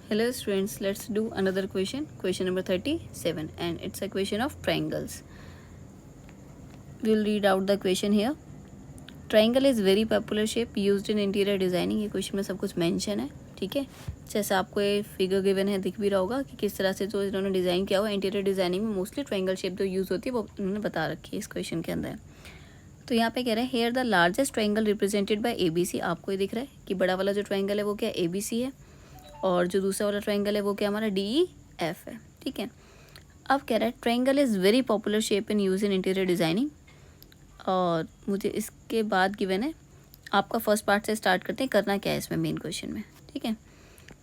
Hello students, let's do another question number 37, and it's a question of triangles. We'll read out the question here. Triangle is very popular shape used in interior designing. ये question में सब कुछ mention है, ठीक है। जैसे आपको ये फिगर गिवन है, दिख भी रहा होगा कि किस तरह से जो इन्होंने डिज़ाइन किया हुआ इंटीरियर डिज़ाइनिंग में मोस्टली ट्रायंगल शेप जो यूज़ होती है वो उन्होंने बता रखी है इस क्वेश्चन के अंदर। तो यहाँ पे कह रहे हैं here the largest triangle represented by ABC। आपको ये दिख रहा है कि बड़ा वाला जो ट्रायंगल है वो क्या ABC है, और जो दूसरा वाला ट्रायंगल है वो क्या हमारा DEF है, ठीक है। अब कह रहा है triangle is very popular shape in use in interior designing, और मुझे इसके बाद गिवन है आपका फर्स्ट पार्ट से स्टार्ट करते हैं, करना क्या है इसमें मेन क्वेश्चन में, ठीक है।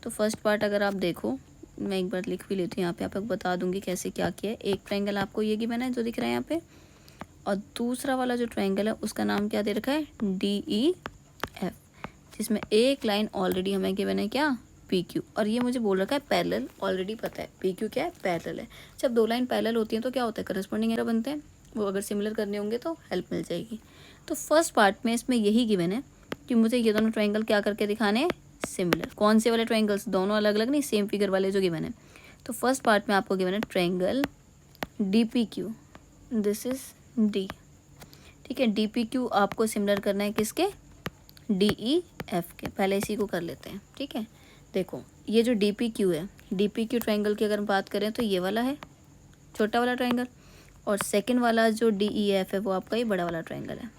तो फर्स्ट पार्ट अगर आप देखो, मैं एक बार लिख भी लेती हूँ यहाँ पे, आपको बता दूंगी कैसे क्या किया है। एक ट्रायंगल आपको ये गिवन है जो दिख रहा है यहाँ पे, और दूसरा वाला जो ट्रायंगल है उसका नाम क्या दे रखा है DEF, जिसमें एक लाइन ऑलरेडी हमें गिवन है क्या PQ, और ये मुझे बोल रखा है पैरेलल। ऑलरेडी पता है PQ क्या है, पैरेलल है। जब दो लाइन पैरेलल होती हैं तो क्या होता है, करस्पॉन्डिंग एरो बनते हैं। वो अगर सिमिलर करने होंगे तो हेल्प मिल जाएगी। तो फर्स्ट पार्ट में इसमें यही गिवन है कि मुझे ये दोनों ट्रायंगल क्या करके दिखाने हैं, सिमिलर। कौन से वाले ट्रायंगल्स, दोनों अलग अलग नहीं, सेम फिगर वाले जो गिवन है। तो फर्स्ट पार्ट में आपको गिवन है triangle DPQ, this is D, ठीक है। DPQ आपको सिमिलर करना है किसके, DEF के। पहले इसी को कर लेते हैं, ठीक है। देखो ये जो DPQ है, DPQ ट्रायंगल की अगर हम बात करें तो ये वाला है छोटा वाला ट्रायंगल, और सेकंड वाला जो DEF है वो आपका ये बड़ा वाला ट्रायंगल है।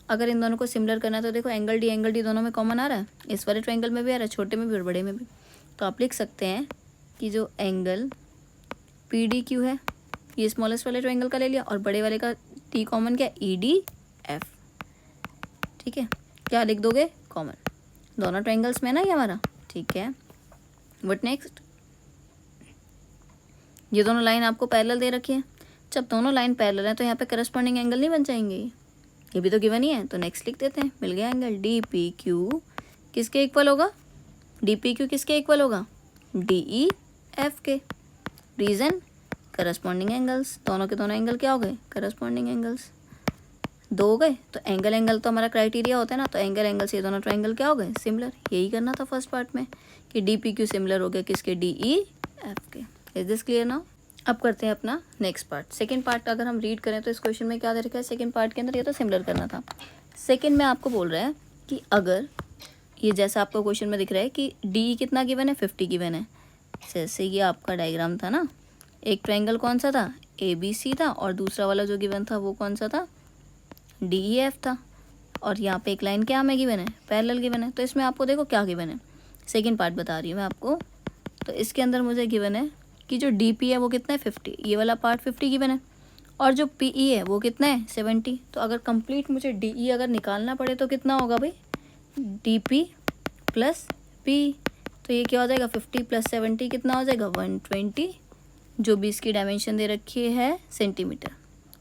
अगर इन दोनों को सिमिलर करना है तो देखो एंगल D दोनों में कॉमन आ रहा है, इस वाले ट्रायंगल में भी आ रहा है, छोटे में भी और बड़े में भी। तो आप लिख सकते हैं कि जो एंगल PDQ है ये स्मॉलेस्ट वाले ट्रायंगल का ले लिया, और बड़े वाले का T कॉमन क्या, EDF, ठीक है। क्या लिख दोगे, कॉमन, दोनों ट्रायंगल्स में ना ये हमारा, ठीक है। व्हाट नेक्स्ट, ये दोनों लाइन आपको पैरेलल दे रखी है। जब दोनों लाइन पैरेलल है तो यहाँ पे करस्पॉन्डिंग एंगल नहीं बन जाएंगे, ये भी तो गिवन ही है। तो नेक्स्ट लिख देते हैं, मिल गया एंगल DPQ किसके इक्वल होगा, DPQ किसके इक्वल होगा, DEF के। रीज़न, करस्पॉन्डिंग एंगल्स, दोनों के दोनों एंगल क्या हो गए, करस्पॉन्डिंग एंगल्स। दो हो गए तो एंगल तो हमारा क्राइटेरिया होता है ना, तो एंगल से ये दोनों ट्रायंगल क्या हो गए, सिमिलर। यही करना था फर्स्ट पार्ट में कि DPQ सिमिलर हो गया किसके, DEF के। Is this clear now. अब करते हैं अपना नेक्स्ट पार्ट। सेकंड पार्ट अगर हम रीड करें तो इस क्वेश्चन में क्या दे रखा है, सेकंड पार्ट के अंदर ये तो सिमिलर करना था। सेकंड में आपको बोल रहा है कि अगर ये जैसा आपको क्वेश्चन में दिख रहा है कि DE कितना गिवन है, 50 गिवन है। जैसे ये आपका डायग्राम था ना, एक ट्रायंगल कौन सा था, ABC था, और दूसरा वाला जो गिवन था वो कौन सा था, DEF था, और यहाँ पे एक लाइन क्या हमें गिवन है, पैरेलल गिवन है। तो इसमें आपको देखो क्या गिवन है, सेकंड पार्ट बता रही हूँ मैं आपको। तो इसके अंदर मुझे गिवन है कि जो DP है वो कितना है, 50, ये वाला पार्ट 50 गिवन है, और जो PE है वो कितना है, 70। तो अगर कंप्लीट मुझे DE अगर निकालना पड़े तो कितना होगा भाई, DP प्लस PE। तो ये क्या हो जाएगा, 50 प्लस 70 कितना हो जाएगा, 120, जो भी इसकी डायमेंशन दे रखी है सेंटीमीटर,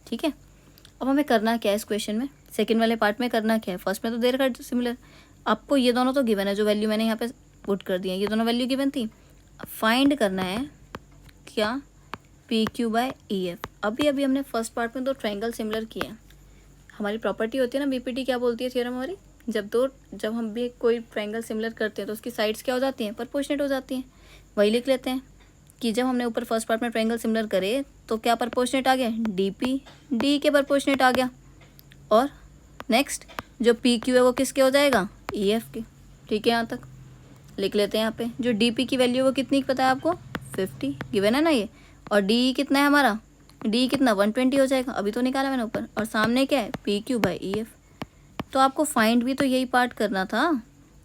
ठीक है। अब हमें करना क्या है इस क्वेश्चन में, सेकंड वाले पार्ट में करना क्या है, फर्स्ट में तो दे रखा है सिमिलर। आपको ये दोनों तो गिवन है, जो वैल्यू मैंने यहाँ पे पुट कर दी है, ये दोनों वैल्यू गिवन थी। फाइंड करना है क्या, PQ बाय EF। अभी हमने फर्स्ट पार्ट में दो ट्रायंगल सिमिलर किए हैं। हमारी प्रॉपर्टी होती है ना BPT, क्या बोलती है थ्योरम हमारी, जब हम भी कोई ट्रायंगल सिमिलर करते हैं तो उसकी साइड्स क्या हो जाती हैं, प्रोपोर्शनेट हो जाती हैं। वही लिख लेते हैं कि जब हमने ऊपर फर्स्ट पार्ट में ट्रायंगल सिमिलर करे तो क्या प्रोपोर्शनेट आ गया, DP D के प्रोपोर्शनेट आ गया, और नेक्स्ट जो PQ है वो किसके हो जाएगा, EF के, ठीक है। यहाँ तक लिख लेते हैं। यहाँ पे जो DP की वैल्यू वो कितनी पता है आपको, 50 गिवन है ना ये, और DE कितना है हमारा, DE कितना 120 हो जाएगा, अभी तो निकाला मैंने ऊपर, और सामने क्या है PQ बाई EF। तो आपको फाइंड भी तो यही पार्ट करना था,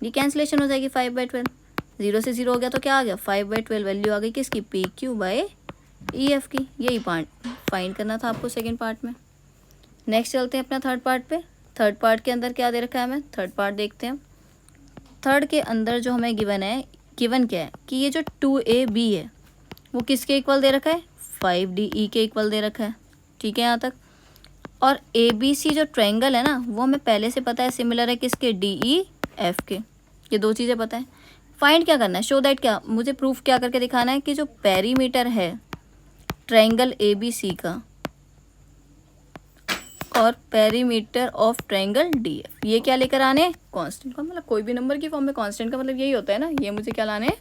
ये कैंसिलेशन हो जाएगी, 5/12, 0 से 0 हो गया तो क्या आ गया, 5/12 वैल्यू आ गई किसकी, PQ बाई EF की। यही पार्ट फाइंड करना था आपको सेकेंड पार्ट में। नेक्स्ट चलते हैं अपना थर्ड पार्ट पे। थर्ड पार्ट के अंदर क्या दे रखा है हमें, थर्ड पार्ट देखते हैं। थर्ड के अंदर जो हमें गिवन है, गिवन क्या है कि ये जो 2AB है वो किसके इक्वल दे रखा है, 5DE के इक्वल दे रखा है, ठीक है यहाँ तक। और ABC जो ट्रायंगल है ना वो हमें पहले से पता है सिमिलर है किसके, DEF के। ये दो चीज़ें पता है। फाइंड क्या करना है, शो दैट, क्या मुझे प्रूफ क्या करके दिखाना है कि जो पेरीमीटर है ट्रायंगल ABC का और पेरीमीटर ऑफ ट्रायंगल DF, ये क्या लेकर आने, कांस्टेंट का। मतलब कोई भी नंबर की फॉर्म में कांस्टेंट का मतलब यही होता है ना, ये मुझे क्या लाने हैं,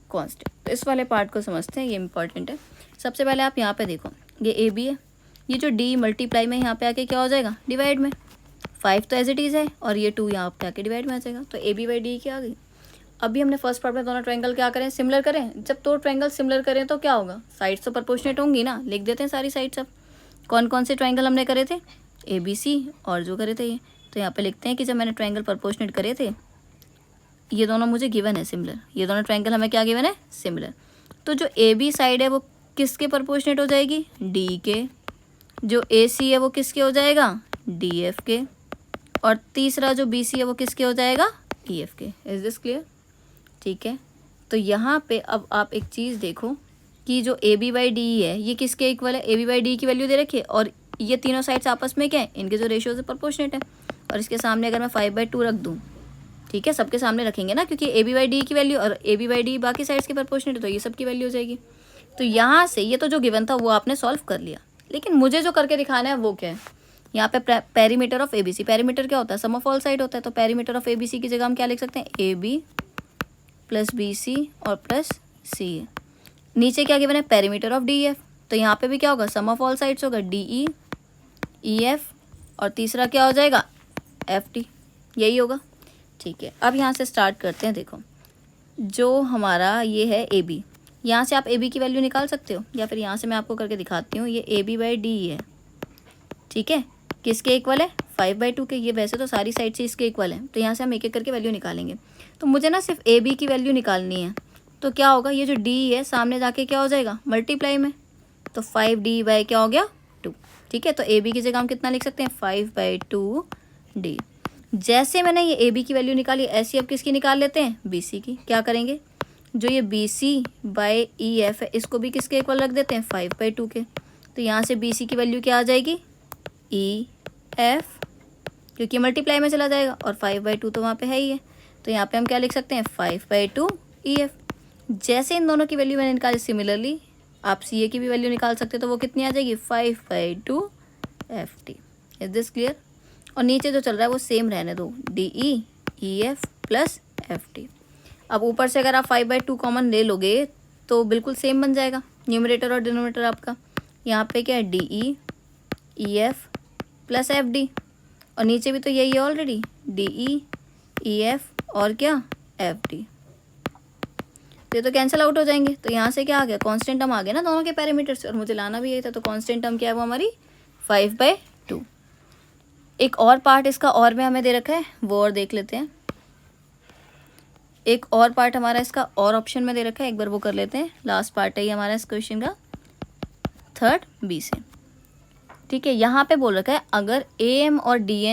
कांस्टेंट। तो इस वाले पार्ट को समझते हैं, ये इंपॉर्टेंट है। सबसे पहले आप यहाँ पे देखो, ये ए बी है, ये जो डी मल्टीप्लाई में यहाँ पे आके क्या हो जाएगा, डिवाइड में। 5 तो एज इट इज़ है और ये 2 यहाँ पे आके डिवाइड में आ जाएगा। तो ए बी बाई डी क्या आ गई। अभी हमने फर्स्ट पार्ट में दोनों ट्रायंगल क्या करें, सिमिलर करें। जब दो ट्रायंगल सिमिलर करें तो क्या होगा, साइड्स तो प्रोपोर्शनेट होंगी ना। लिख देते हैं सारी साइड्स। अब कौन कौन से ट्रायंगल हमने करे थे, ए बी सी और जो करे थे ये। तो यहाँ पे लिखते हैं कि जब मैंने ट्रायंगल प्रोपोर्शनेट करे थे, ये दोनों मुझे गिवन है सिमिलर, ये दोनों ट्रायंगल हमें क्या गिवन है, सिमिलर। तो जो ए बी साइड है वो किसके प्रोपोर्शनेट हो जाएगी, डी के। जो ए सी है वो किसके हो जाएगा, डी एफ के। और तीसरा जो बी सी है वो किसके हो जाएगा, ई एफ के। Is this clear. ठीक है, तो यहाँ पे अब आप एक चीज़ देखो कि जो ए बी बाई डी है ये किसके इक्वल है, ए बी बाई डी की वैल्यू दे रखी है और ये तीनों साइड्स आपस में क्या है, इनके जो रेशियो से प्रोपोर्शनेट है। और इसके सामने अगर मैं 5/2 रख दूँ, ठीक है, सबके सामने रखेंगे ना, क्योंकि ए बी बाई डी की वैल्यू और ए बी बाई डी बाकी साइड्स के प्रोपोर्शनेट है, तो ये सब की वैल्यू हो जाएगी। तो यहाँ से ये तो जो गिवन था वो आपने सॉल्व कर लिया, लेकिन मुझे जो करके दिखाना है वो क्या है, यहाँ पे perimeter of A B C. Perimeter क्या होता है, सम ऑफ ऑल साइड होता है। तो perimeter of A B C की जगह हम क्या लिख सकते हैं, A B plus B C और प्लस सी है। नीचे क्या गिवन है, पेरीमीटर ऑफ डी एफ। तो यहाँ पे भी क्या होगा, सम ऑफ ऑल साइड्स होगा, डी ई, ई एफ और तीसरा क्या हो जाएगा, एफ टी। यही होगा। ठीक है, अब यहाँ से स्टार्ट करते हैं। देखो जो हमारा ये है ए बी, यहाँ से आप ए बी की वैल्यू निकाल सकते हो, या फिर यहाँ से मैं आपको करके दिखाती हूँ। ये ए बी बाई डी है, ठीक है, किसके इक्वल है, 5/2 के। ये वैसे तो सारी साइड से इसके इक्वल है, तो यहाँ से हम एक एक करके वैल्यू निकालेंगे। तो मुझे ना सिर्फ ए बी की वैल्यू निकालनी है। तो क्या होगा, ये जो डी है सामने जाके क्या हो जाएगा, मल्टीप्लाई में। तो 5D बाई क्या हो गया, 2। ठीक है, तो ए बी की जगह हम कितना लिख सकते हैं, 5/2 डी। जैसे मैंने ये ए बी की वैल्यू निकाली, ऐसी अब किसकी निकाल लेते हैं, बी सी की। क्या करेंगे, जो ये B C by E F है इसको भी किसके इक्वल रख देते हैं, 5/2 के। तो यहाँ से बी सी की वैल्यू क्या आ जाएगी, ई एफ, क्योंकि मल्टीप्लाई में चला जाएगा और 5/2 तो वहाँ पे है ही है। तो यहाँ पे हम क्या लिख सकते हैं, 5/2 ई एफ। जैसे इन दोनों की वैल्यू मैंने निकाली, सिमिलरली आप सी ए की भी वैल्यू निकाल सकते हो। तो वो कितनी आ जाएगी, 5/2 F T. Is this clear. और नीचे जो चल रहा है वो सेम रहने दो, D E, E F plus F T. अब ऊपर से अगर आप 5/2 कॉमन ले लोगे तो बिल्कुल सेम बन जाएगा न्यूमरेटर और डिनोमिनेटर आपका। यहाँ पे क्या है, D E, E F plus F D, और नीचे भी तो यही है already, D E, E F और क्या, एफ डी। तो ये तो कैंसिल आउट हो जाएंगे। तो यहाँ से क्या आ गया, कांस्टेंट टर्म आ गया ना दोनों के पैरामीटर से, और मुझे लाना भी यही था। तो कांस्टेंट टर्म क्या है, वो हमारी 5/2। एक और पार्ट इसका और में हमें दे रखा है, वो और देख लेते हैं। एक और पार्ट हमारा इसका और ऑप्शन में दे रखा है, एक बार वो कर लेते हैं। लास्ट पार्ट है ये हमारा इस क्वेश्चन का, 3rd बी से। ठीक है, यहाँ पे बोल रखा है अगर ए एम और डी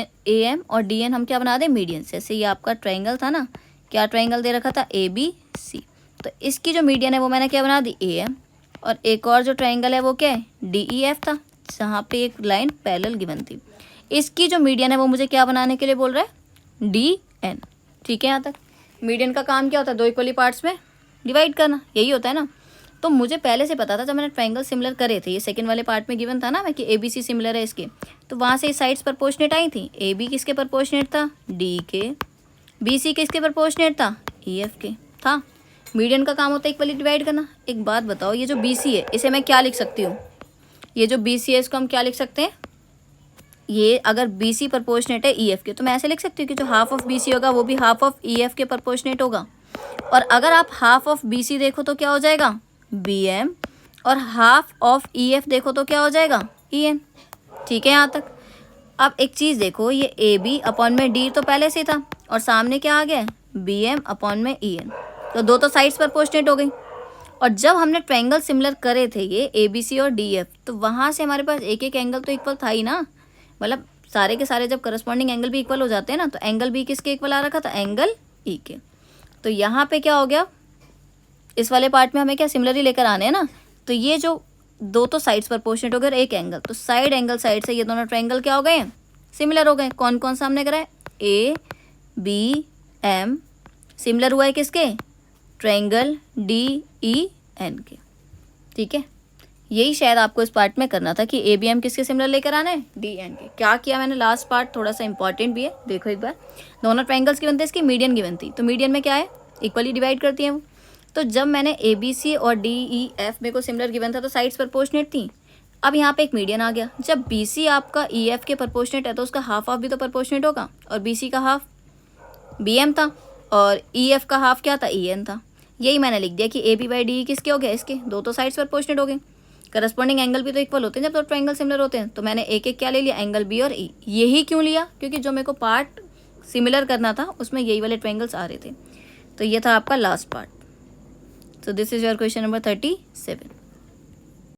एन हम क्या बना दें, मीडियन। जैसे ये आपका ट्रायंगल था ना, क्या ट्रायंगल दे रखा था, ए बी सी। तो इसकी जो मीडियन है वो मैंने क्या बना दी, ए एम। और एक और जो ट्रायंगल है वो क्या है, डी ई एफ था, जहाँ पे एक लाइन पैरेलल गिवन थी। इसकी जो मीडियन है वो मुझे क्या बनाने के लिए बोल रहा है, डी एन। ठीक है, यहाँ तक। मीडियन का काम क्या होता है, दो इक्वली पार्ट्स में डिवाइड करना, यही होता है ना। तो मुझे पहले से पता था, जब मैंने ट्रायंगल सिमिलर करे थे, ये सेकंड वाले पार्ट में गिवन था ना मैं कि ए बी सी सिमिलर है इसके, तो वहाँ से साइड्स प्रोपोर्शनेट आई थी। ए बी किसके प्रोपोर्शनेट था, डी के। बी सी किसके प्रोपोर्शनेट था, ई एफ के था। मीडियन का काम होता है इक्वली डिवाइड करना। एक बात बताओ, ये जो बी सी है इसे मैं क्या लिख सकती हूँ, ये जो बी सी है इसको हम क्या लिख सकते हैं, ये अगर बी सी प्रोपोर्शनेट है ई एफ के, तो मैं ऐसे लिख सकती हूँ कि जो हाफ ऑफ बी सी होगा वो भी हाफ ऑफ ई एफ के प्रोपोर्शनेट होगा। और अगर आप हाफ ऑफ बी सी देखो तो क्या हो जाएगा, बी एम, और हाफ ऑफ ई एफ देखो तो क्या हो जाएगा, ई एन। ठीक है, यहाँ तक। अब एक चीज़ देखो, ये ए बी अपॉन में डी तो पहले से था, और सामने क्या आ गया, बी एम अपॉन में ई एन। तो दो तो साइड्स प्रोपोर्शनेट हो गई। और जब हमने ट्रायंगल सिमिलर करे थे ये ए बी सी और डी एफ, तो वहाँ से हमारे पास एक एक एंगल तो इक्वल था ही ना। मतलब सारे के सारे जब करस्पॉन्डिंग एंगल भी इक्वल हो जाते हैं ना, तो एंगल बी किसके इक्वल आ रखा था, एंगल ई के। तो यहाँ पे क्या हो गया, इस वाले पार्ट में हमें क्या सिमिलरली लेकर आने हैं ना। तो ये जो दो तो साइड्स प्रोपोर्शनेट हो गए और एक एंगल, तो साइड एंगल साइड से ये दोनों ट्रायंगल क्या हो गए हैं, सिमिलर हो गए। कौन कौन सा हमने करा है, ए बी एम सिमिलर हुआ है किसके, ट्रायंगल डी ई एन के। ठीक है, यही शायद आपको इस पार्ट में करना था कि ए बी एम किसके सिमिलर लेकर आना है, डी एन के। क्या किया मैंने, लास्ट पार्ट थोड़ा सा इंपॉर्टेंट भी है, देखो एक बार। दोनों ट्रायंगल्स की बनते हैं, इसकी मीडियन गिवन थी, तो मीडियन में क्या है, इक्वली डिवाइड करती हैं वो। तो जब मैंने ABC और DEF मेरे को सिमिलर गिवन था तो साइड्स प्रोपोर्शनेट थी। अब यहाँ पे एक मीडियन आ गया। जब BC आपका EF के प्रोपोर्शनेट है तो उसका हाफ भी तो प्रोपोर्शनेट होगा, और BC का हाफ BM था और EF का हाफ क्या था, EN था। यही मैंने लिख दिया कि AB बाई DE किसके हो गए, इसके। दो तो साइड्स प्रोपोर्शनेट हो गए। करस्पॉन्डिंग एंगल भी तो इक्वल होते हैं जब दो ट्रायंगल सिमिलर होते हैं। तो मैंने एक एक क्या ले लिया, एंगल B और E। यही क्यों लिया, क्योंकि जो मेरे को पार्ट सिमिलर करना था उसमें यही वाले ट्रायंगल्स आ रहे थे। तो ये था आपका last part. So this is your question number 37.